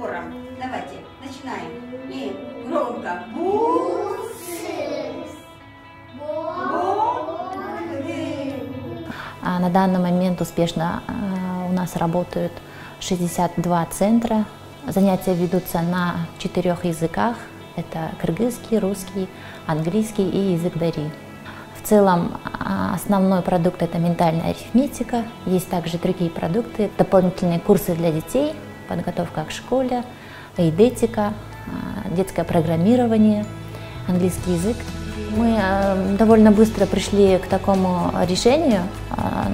хором. Давайте, начинаем. И громко. Бусыс. На данный момент успешно у нас работают 62 центра. Занятия ведутся на 4 языках. Это кыргызский, русский, английский и язык дари. В целом основной продукт – это ментальная арифметика. Есть также другие продукты, дополнительные курсы для детей, подготовка к школе, эйдетика, детское программирование, английский язык. Мы довольно быстро пришли к такому решению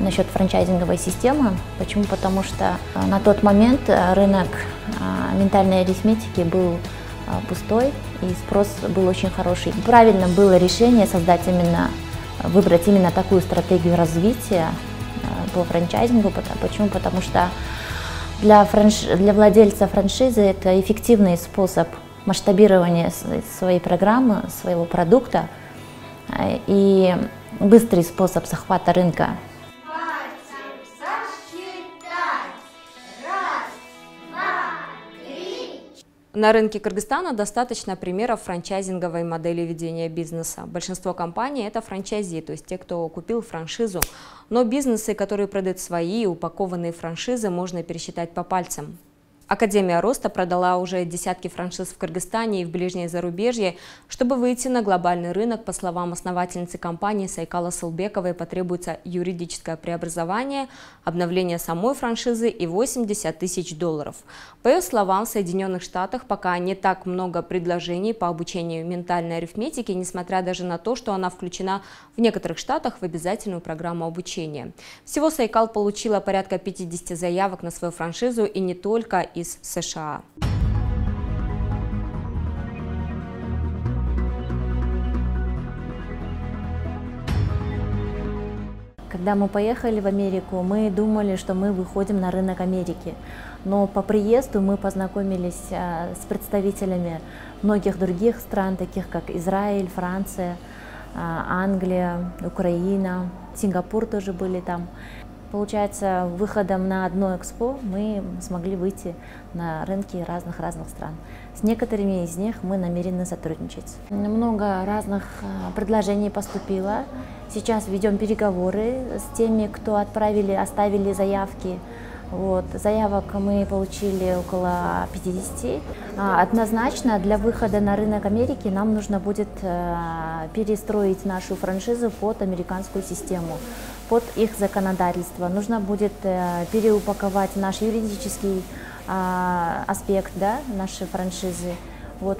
насчет франчайзинговой системы. Почему? Потому что на тот момент рынок ментальной арифметики был пустой, и спрос был очень хороший. Правильно было решение выбрать именно такую стратегию развития по франчайзингу. Почему? Потому что для владельца франшизы это эффективный способ масштабирования своей программы, своего продукта и быстрый способ захвата рынка. На рынке Кыргызстана достаточно примеров франчайзинговой модели ведения бизнеса. Большинство компаний – это франчайзи, то есть те, кто купил франшизу. Но бизнесы, которые продают свои упакованные франшизы, можно пересчитать по пальцам. Академия роста продала уже десятки франшиз в Кыргызстане и в ближнее зарубежье. Чтобы выйти на глобальный рынок, по словам основательницы компании Сайкалы Сылбековой, потребуется юридическое преобразование, обновление самой франшизы и $80 000. По ее словам, в Соединенных Штатах пока не так много предложений по обучению ментальной арифметике, несмотря даже на то, что она включена в некоторых штатах в обязательную программу обучения. Всего Сайкал получила порядка 50 заявок на свою франшизу, и не только из США. Когда мы поехали в Америку, мы думали, что мы выходим на рынок Америки. Но по приезду мы познакомились с представителями многих других стран, таких как Израиль, Франция, Англия, Украина, Сингапур тоже были там. Получается, выходом на одно экспо мы смогли выйти на рынки разных стран. С некоторыми из них мы намерены сотрудничать. Много разных предложений поступило. Сейчас ведем переговоры с теми, кто оставили заявки. Заявок мы получили около 50. Однозначно для выхода на рынок Америки нам нужно будет перестроить нашу франшизу под американскую систему, под их законодательство. Нужно будет переупаковать наш юридический аспект нашей франшизы.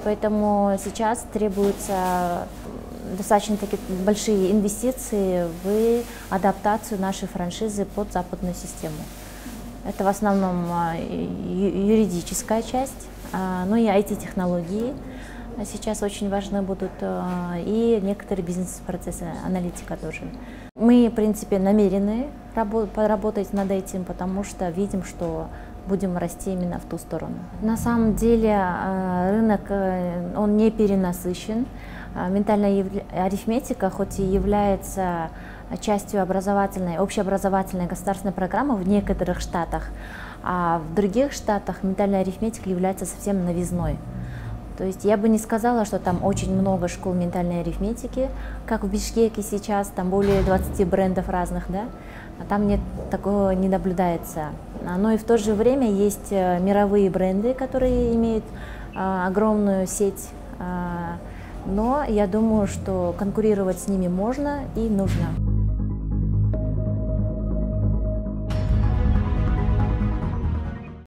Поэтому сейчас требуются достаточно большие инвестиции в адаптацию нашей франшизы под западную систему. Это в основном юридическая часть, но и IT-технологии сейчас очень важны будут, и некоторые бизнес-процессы, аналитика тоже. Мы, в принципе, намерены поработать над этим, потому что видим, что будем расти именно в ту сторону. На самом деле рынок он не перенасыщен. Ментальная арифметика, хоть и является частью общеобразовательной государственной программы в некоторых штатах, а в других штатах ментальная арифметика является совсем новизной. То есть я бы не сказала, что там очень много школ ментальной арифметики, как в Бишкеке сейчас, там более 20 брендов разных, а там такого не наблюдается. Но и в то же время есть мировые бренды, которые имеют огромную сеть, но я думаю, что конкурировать с ними можно и нужно.